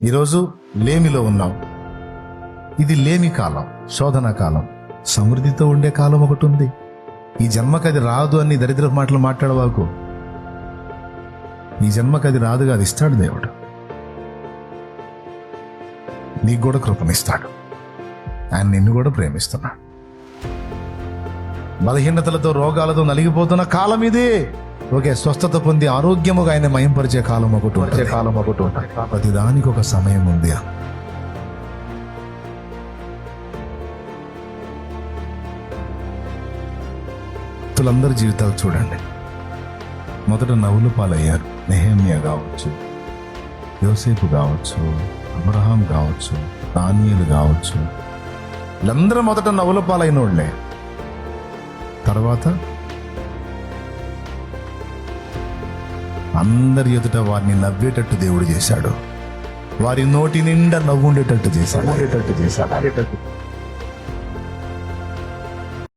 ఈరోజు లేమిలో ఉన్నాం. ఇది లేమి కాలం, శోధన కాలం. సమృద్ధితో ఉండే కాలం ఒకటి ఉంది. ఈ జన్మకి అది రాదు అని దరిద్ర మాటలు మాట్లాడవాకు. ఈ జన్మకి అది రాదుగా, అది ఇస్తాడు దేవుడు. నీకు కూడా కృపనిస్తాడు. ఆయన నిన్ను కూడా ప్రేమిస్తున్నాడు. బలహీనతలతో రోగాలతో నలిగిపోతున్న కాలం ఇది. ఓకే, స్వస్థత పొంది ఆరోగ్యముగా ఆయన మయంపరిచే కాలం ఒకటి ఉంటుంది. ప్రతిదానికి ఒక సమయం ఉంది. భక్తులందరి జీవితాలు చూడండి. మొదట నవ్వులు పాలయ్యారు. నెహెమ్యా కావచ్చు, యోసేపు కావచ్చు, అబ్రహాం కావచ్చు, దానియేలు కావచ్చు, వీళ్ళందరూ మొదట నవ్వుల పాలైన వాళ్ళే. తర్వాత అందరి ఎదుట వారిని నవ్వేటట్టు దేవుడు చేశాడు. వారి నోటి నిండా నవ్వు ఉండేటట్టు చేశాడు.